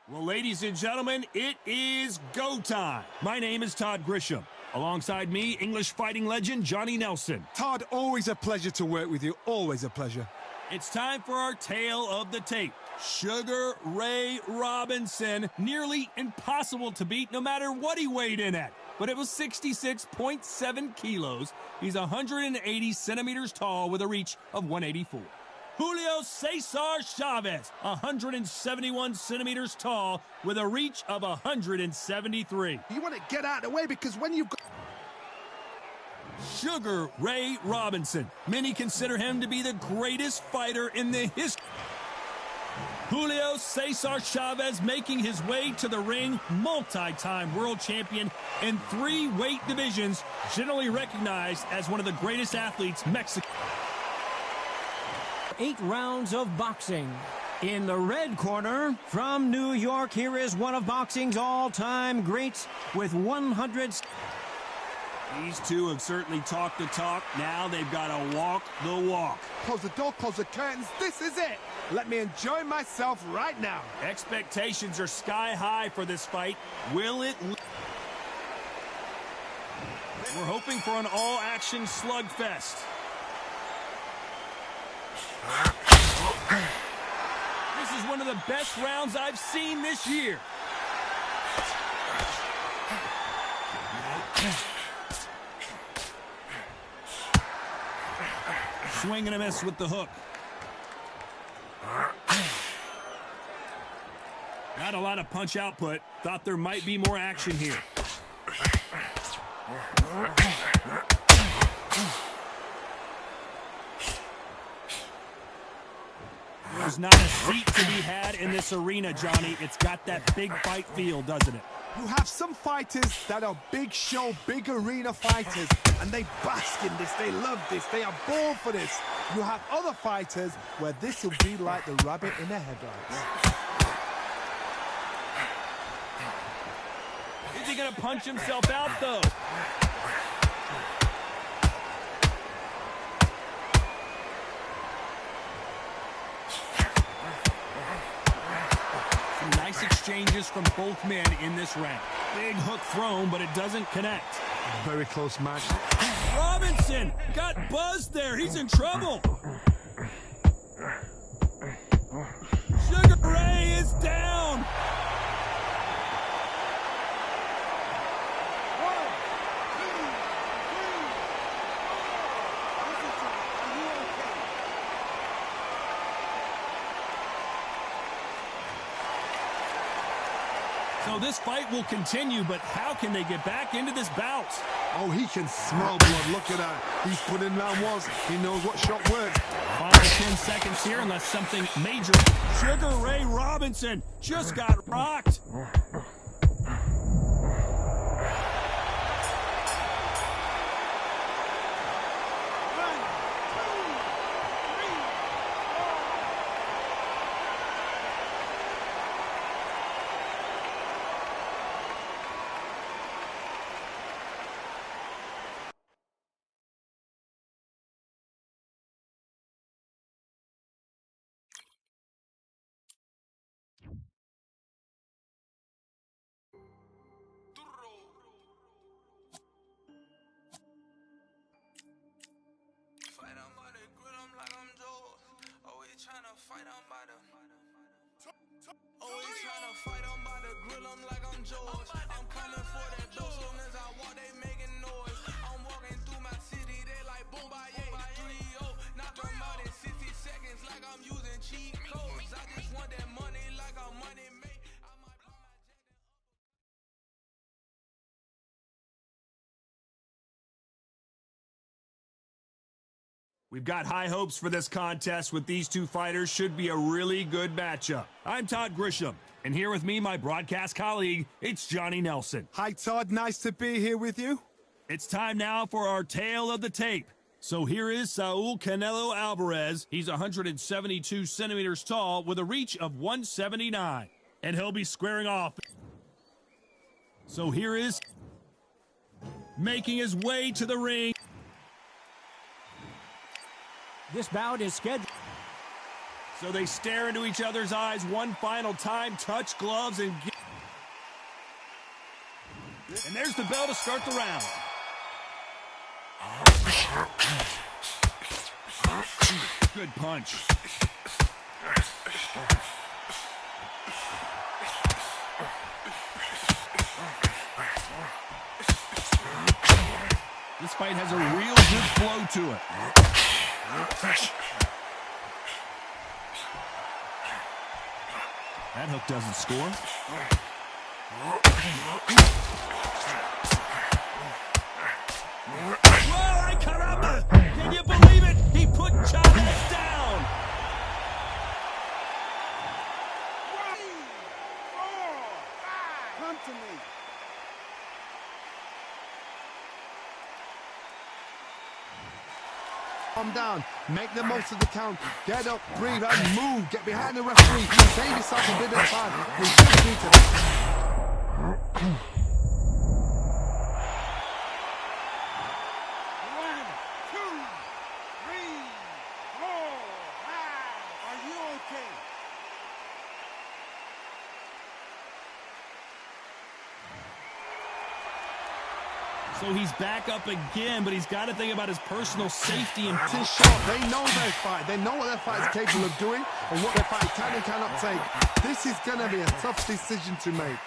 Well, ladies and gentlemen, it is go time. My name is Todd Grisham. Alongside me, English fighting legend Johnny Nelson. Todd, always a pleasure to work with you. Always a pleasure. It's time for our tale of the tape. Sugar Ray Robinson, nearly impossible to beat no matter what he weighed in at. But it was 66.7 kilos. He's 180 centimeters tall with a reach of 184. Julio Cesar Chavez, 171 centimeters tall with a reach of 173. You want to get out of the way because when you've got... Sugar Ray Robinson. Many consider him to be the greatest fighter in the history. Julio Cesar Chavez making his way to the ring, multi-time world champion in 3 weight divisions, generally recognized as one of the greatest athletes Mexico. 8 rounds of boxing. In the red corner, from New York, here is one of boxing's all-time greats with 100... These two have certainly talked the talk. Now they've got to walk the walk. Close the door, close the curtains. This is it. Let me enjoy myself right now. Expectations are sky high for this fight. Will it? We're hoping for an all-action slugfest. This is one of the best rounds I've seen this year. Swing and a miss with the hook. Not a lot of punch output. Thought there might be more action here. There's not a seat to be had in this arena, Johnny. It's got that big fight feel, doesn't it? You have some fighters that are big show, big arena fighters, and they bask in this, they love this, they are born for this. You have other fighters where this will be like the rabbit in the headlights. Is he gonna punch himself out, though? Nice exchanges from both men in this round. Big hook thrown, but it doesn't connect. Very close match. Robinson got buzzed there. He's in trouble. Sugar Ray is down. So this fight will continue, but how can they get back into this bout? Oh, he can smell blood. Look at that. He's put in round 1. He knows what shot works. Final 10 seconds here unless something major. Sugar Ray Robinson just got rocked. We've got high hopes for this contest with these two fighters. Should be a really good matchup. I'm Todd Grisham, and here with me, my broadcast colleague, it's Johnny Nelson. Hi, Todd. Nice to be here with you. It's time now for our tale of the tape. So here is Saul Canelo Alvarez. He's 172 centimeters tall with a reach of 179. And he'll be squaring off. So here is making his way to the ring. This bout is scheduled. So they stare into each other's eyes one final time, touch gloves, and there's the bell to start the round. Good punch. This fight has a real good flow to it. That hook doesn't score. Whoa, ay caramba! Can you believe it? He put Chavez down. 3, 4, 5. Come to me. Calm down, make the most of the count, get up, breathe and move, get behind the referee, save yourself a bit of time, we just need to... 1, 2, 3, 4, 5, are you okay? So he's back up again, but he's got to think about his personal safety. And It's short. They know their fight. They know what their fight is capable of doing and what their fight can and cannot take. This is going to be a tough decision to make.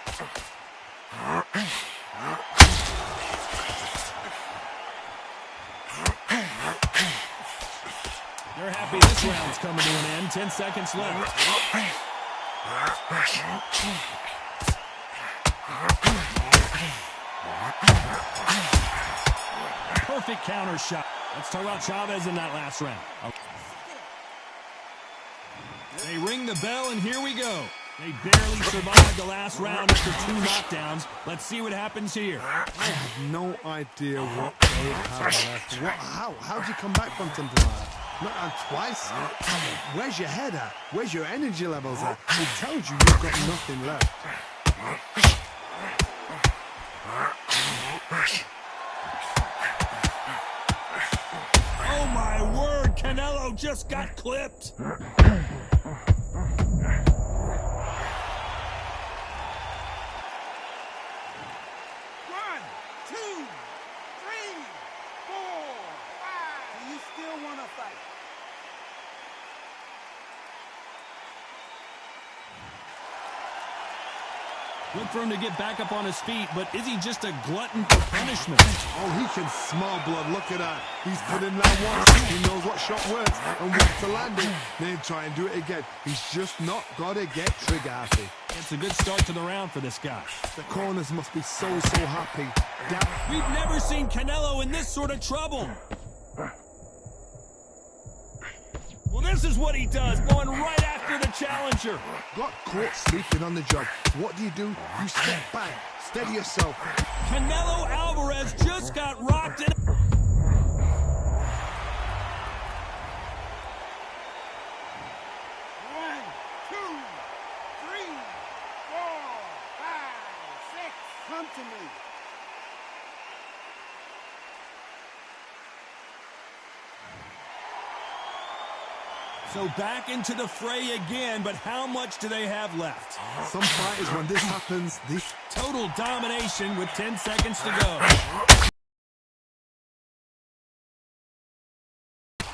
they're happy this round's coming to an end. 10 seconds left. Perfect counter shot. Let's talk about Chavez in that last round. They ring the bell, and here we go. They barely survived the last round after 2 knockdowns. Let's see what happens here. I have no idea what they have left. How'd you come back from something like that? Not on twice? Where's your head at? Where's your energy levels at? It tells you you've got nothing left. Oh my word, Canelo just got clipped. 1, 2, 3, 4, 5. Do you still want to fight? Good for him to get back up on his feet, but is he just a glutton for punishment? Oh, he can smell blood. Look at that. He's put in that once. He knows what shot works and where to land it. Then try and do it again. He's just not got to get trigger happy. It's a good start to the round for this guy. The corners must be so happy. We've never seen Canelo in this sort of trouble. Well, this is what he does, going right after the challenger. Got caught sleeping on the job. What do? You step back, steady yourself. Canelo Alvarez just got rocked in. 1, 2, 3, 4, 5, 6. Come to me. So back into the fray again, but how much do they have left? Some fighters, when this happens, Total domination with 10 seconds to go.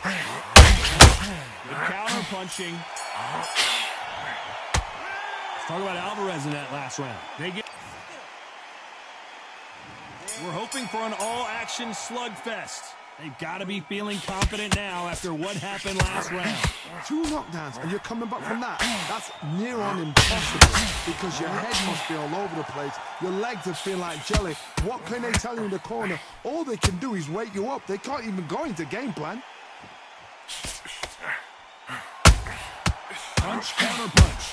Good counter punching. Let's talk about Alvarez in that last round. We're hoping for an all-action slugfest. They've got to be feeling confident now after what happened last round. 2 knockdowns and you're coming back from that. That's near on impossible because your head must be all over the place. Your legs will feel like jelly. What can they tell you in the corner? All they can do is wake you up. They can't even go into game plan. Punch, counter punch.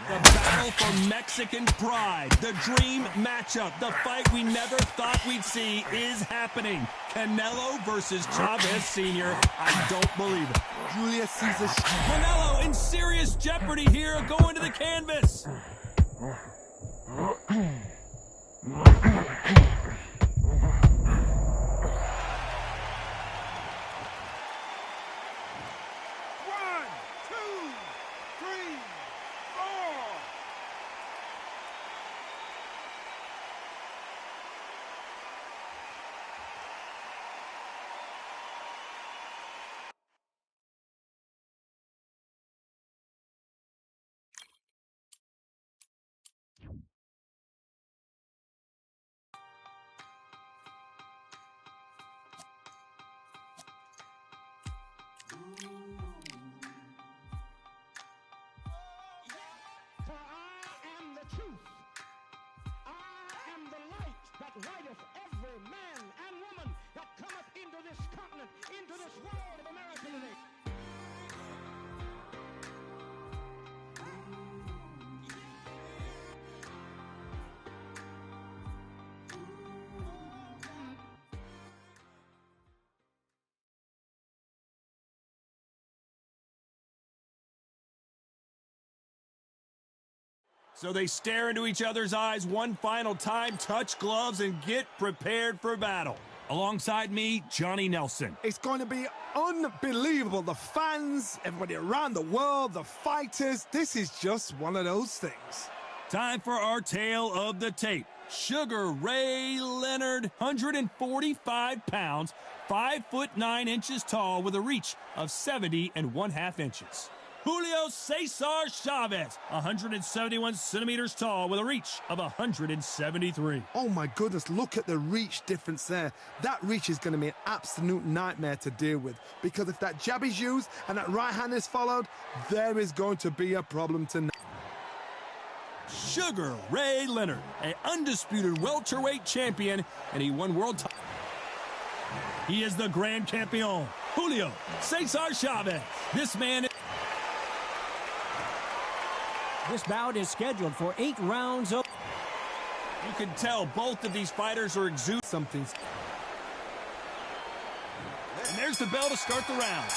The battle for Mexican pride, the dream matchup, the fight we never thought we'd see is happening. Canelo versus Chavez Sr. I don't believe it. Julio Cesar. Canelo in serious jeopardy here, going to the canvas. So they stare into each other's eyes one final time, touch gloves, and get prepared for battle. Alongside me, Johnny Nelson. It's going to be unbelievable. The fans, everybody around the world, the fighters. This is just one of those things. Time for our tale of the tape. Sugar Ray Leonard, 145 pounds, 5'9" tall with a reach of 70.5 inches. Julio Cesar Chavez, 171 centimeters tall with a reach of 173. Oh my goodness, look at the reach difference there. That reach is going to be an absolute nightmare to deal with, because if that jab is used and that right hand is followed, there is going to be a problem tonight. Sugar Ray Leonard, an undisputed welterweight champion, and he won world title. He is the Grand Campeon, Julio Cesar Chavez. This bout is scheduled for 8 rounds of... You can tell both of these fighters are exuding something. And there's the bell to start the round.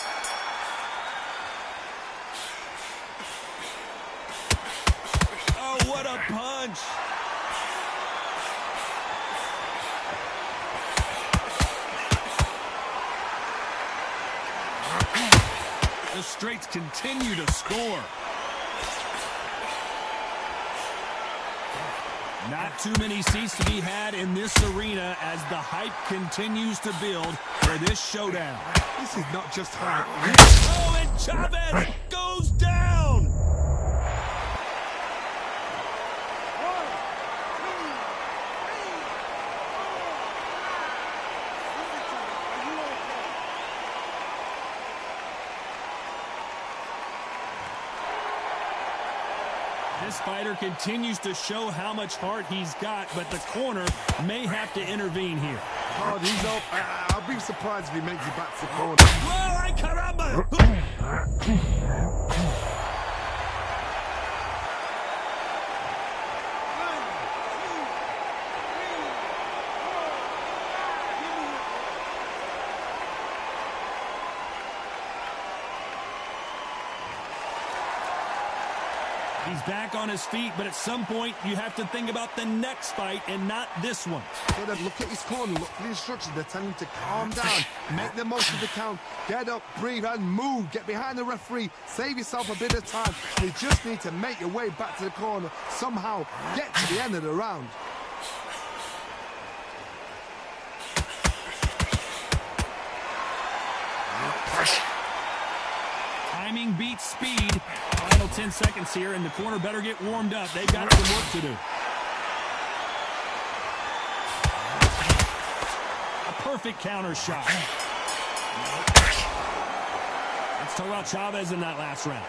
Oh, what a punch! The straights continue to score. Not too many seats to be had in this arena as the hype continues to build for this showdown. This is not just hype. Oh, and Chavez goes down! This fighter continues to show how much heart he's got, but the corner may have to intervene here. Oh, he's up. I'll be surprised if he makes it back to the corner. Whoa, ay caramba! He's back on his feet, but at some point, you have to think about the next fight and not this one. Look at his corner, look at the instructions. They're telling him to calm down, make the most of the count, get up, breathe, and move. Get behind the referee, save yourself a bit of time. You just need to make your way back to the corner, somehow get to the end of the round. Timing beats speed. Final 10 seconds here, and the corner better get warmed up. They've got some work to do. A perfect counter shot. Let's talk about Chavez in that last round.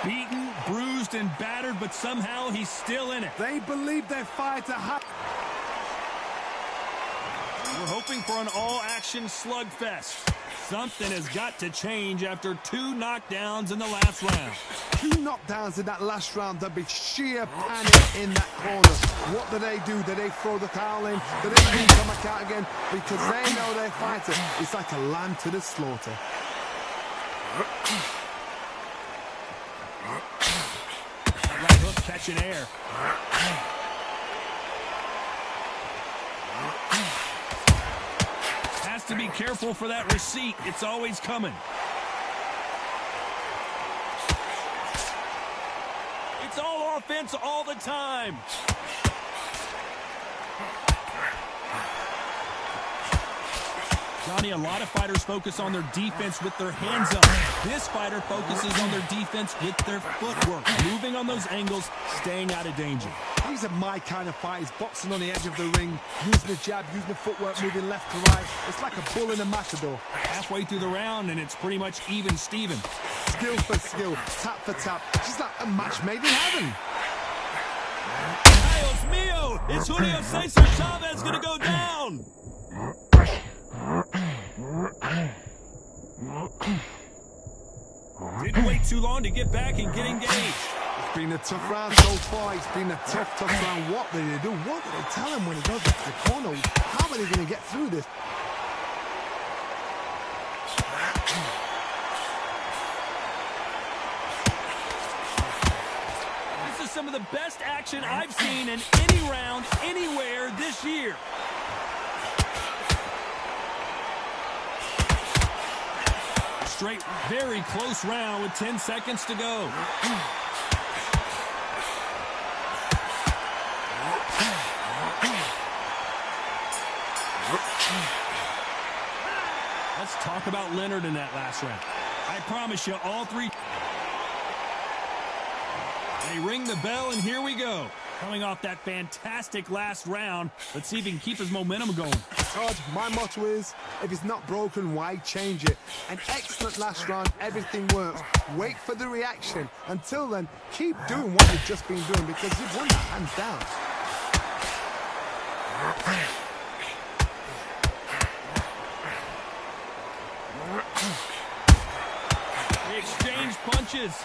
Beaten, bruised, and battered, but somehow he's still in it. They believe their fighter. We're hoping for an all-action slugfest. Something has got to change after 2 knockdowns in the last round. 2 knockdowns in that last round. There'll be sheer panic in that corner. What do? Do they throw the towel in? Do they come back out again? Because they know their fighter is like a lamb to the slaughter. Right hook catching air. Has to be careful for that receipt. It's always coming. It's all offense all the time. Johnny, a lot of fighters focus on their defense with their hands up. This fighter focuses on their defense with their footwork, moving on those angles, staying out of danger. These are my kind of fighters, boxing on the edge of the ring, using the jab, using the footwork, moving left to right. It's like a bull in a matador. Halfway through the round, and it's pretty much even Steven. Skill for skill, tap for tap. Just like a match made in heaven. Dios mío! Is Julio Cesar Chavez going to go down? Didn't wait too long to get back and get engaged. It's been a tough round so far. It's been a tough round. What do they do? What do they tell him when he goes back to the corner? How are they going to get through this? This is some of the best action I've seen in any round, anywhere this year. Straight, very close round with 10 seconds to go. Let's talk about Leonard in that last round. I promise you, all three. They ring the bell, and here we go. Coming off that fantastic last round, let's see if he can keep his momentum going. Todd, my motto is, if it's not broken, why change it? An excellent last round, everything works. Wait for the reaction. Until then, keep doing what you've just been doing because you've won that hands down. They exchange punches.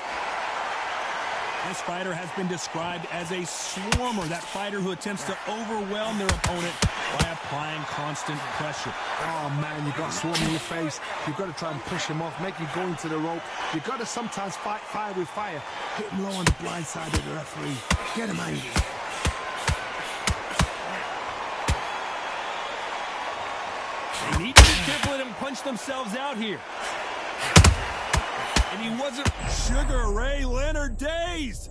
This fighter has been described as a swarmer, that fighter who attempts to overwhelm their opponent by applying constant pressure. Oh, man, you've got swarm in your face. You've got to try and push him off, make him go into the rope. You've got to sometimes fight fire with fire. Hit him low on the blind side of the referee. Get him angry. They need to be careful let him punch themselves out here. And he wasn't Sugar Ray Leonard days.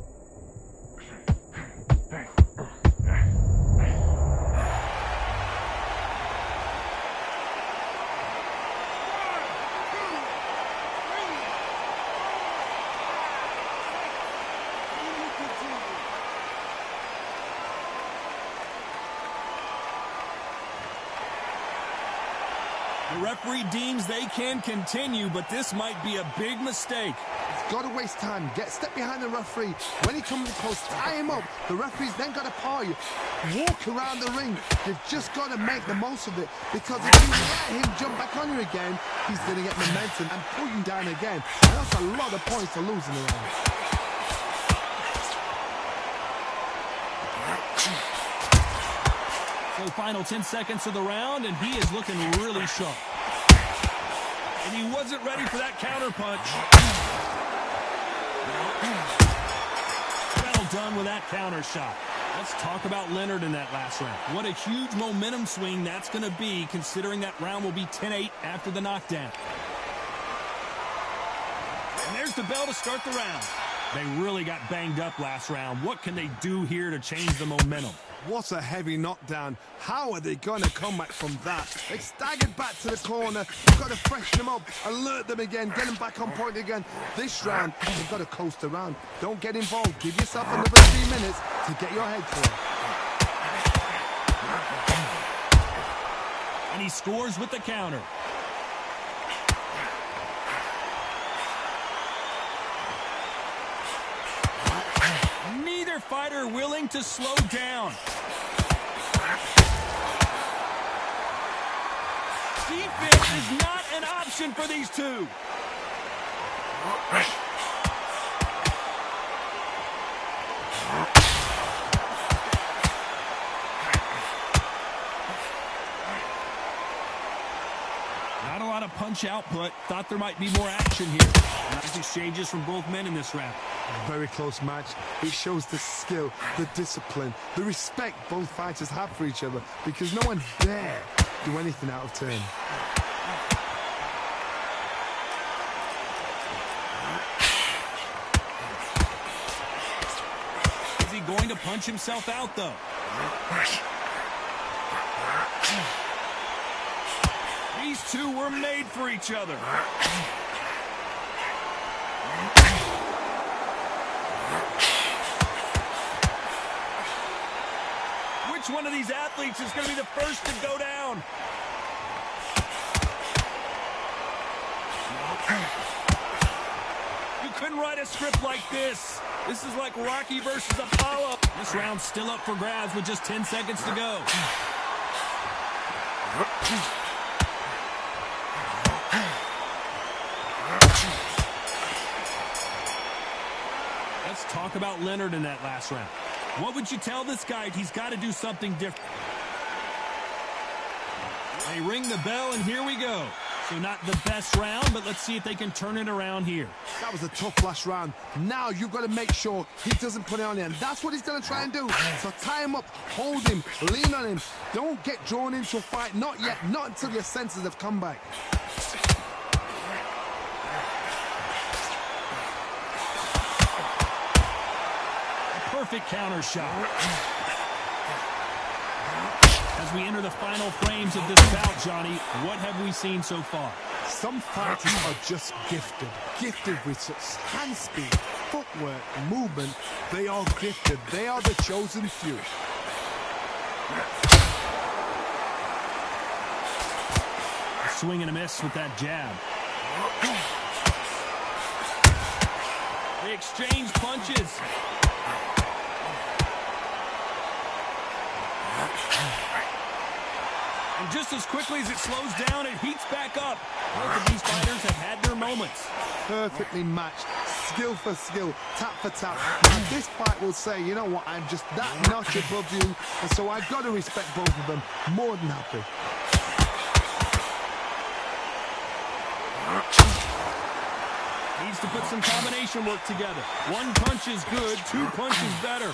The referee deems they can continue, but this might be a big mistake. He's got to waste time. Step behind the referee. When he comes close, tie him up. The referee's then got to paw you. Walk around the ring. You've just got to make the most of it, because if you let him jump back on you again, he's going to get momentum and pull you down again. And that's a lot of points to lose in the round. So final 10 seconds of the round, and he is looking really sharp. And he wasn't ready for that counter punch. Well done with that counter shot. Let's talk about Leonard in that last round. What a huge momentum swing that's going to be, considering that round will be 10-8 after the knockdown. And there's the bell to start the round. They really got banged up last round. What can they do here to change the momentum? What a heavy knockdown. How are they going to come back from that? They staggered back to the corner. You've got to freshen them up, alert them again, get them back on point again. This round, you've got to coast around. Don't get involved. Give yourself another 3 minutes to get your head clear. And he scores with the counter. Neither fighter willing to slow down. Defense is not an option for these two. Not a lot of punch output. Thought there might be more action here. Nice exchanges from both men in this round. Very close match. It shows the skill, the discipline, the respect both fighters have for each other, because no one dare do anything out of turn. Is he going to punch himself out, though? These two were made for each other. Which one of these athletes is going to be the first to go down? You couldn't write a script like this. This is like Rocky versus Apollo. This round's still up for grabs with just 10 seconds to go. Let's talk about Leonard in that last round. What would you tell this guy? He's got to do something different. They ring the bell, and here we go. So not the best round, but let's see if they can turn it around here. That was a tough last round. Now you've got to make sure he doesn't put it on you, and that's what he's going to try and do. So tie him up, hold him, lean on him. Don't get drawn into a fight. Not yet. Not until your senses have come back. Perfect counter shot. As we enter the final frames of this bout, Johnny, what have we seen so far? Some fighters are just gifted. Gifted with such hand speed, footwork, movement. They are gifted. They are the chosen few. A swing and a miss with that jab. They exchange punches. And just as quickly as it slows down, it heats back up. Both of these fighters have had their moments. Perfectly matched, skill for skill, tap for tap. And this fight will say, you know what, I'm just that notch above you, and so I've got to respect both of them. More than happy. Needs to put some combination work together. One punch is good, two punches better.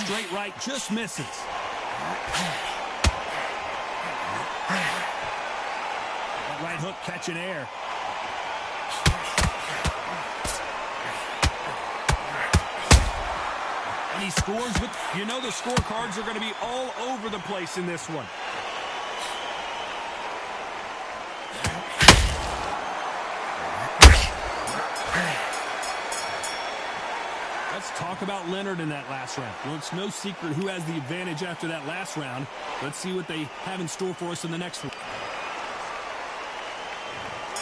Straight right just misses. That right hook catching air. And he scores with, you know, the scorecards are going to be all over the place in this one. Let's talk about Leonard in that last round. Well, it's no secret who has the advantage after that last round. Let's see what they have in store for us in the next one.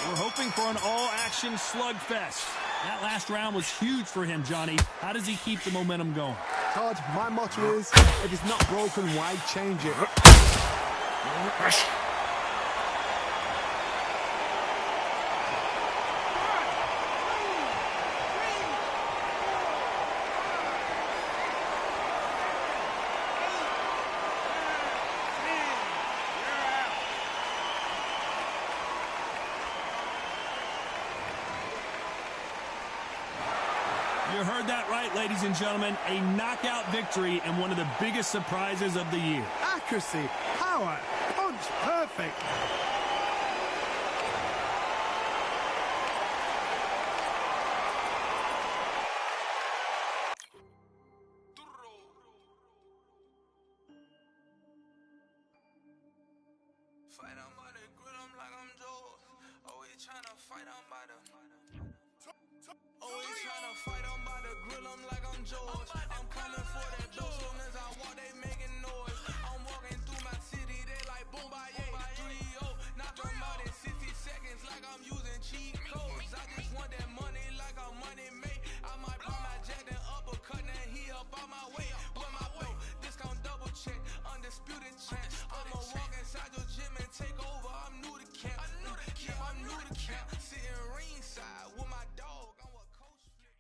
We're hoping for an all-action slugfest. That last round was huge for him, Johnny. How does he keep the momentum going? Todd, my motto is, if it's not broken, why change it? You heard that right, ladies and gentlemen. A knockout victory and one of the biggest surprises of the year. Accuracy, power, punch, perfect. Fight on by the grill, I'm like I'm Joe. Always tryna fight on by the. Always tryna fight on by the grill, I'm like I'm George. I'm coming for that dough, soon as I walk, they making noise. I'm walking through my city, they like boom, bye, 3-0. Knock them out in 60 seconds like I'm using cheat codes. I just want that money like I'm money made. I might pop my jack and uppercut, and he up on my way. Where my way? Discount double check, undisputed champ. I'ma walk inside your gym and take over. I'm new to camp. Yeah, I'm new to camp. Sitting ringside with my dog. I'm what coach flick.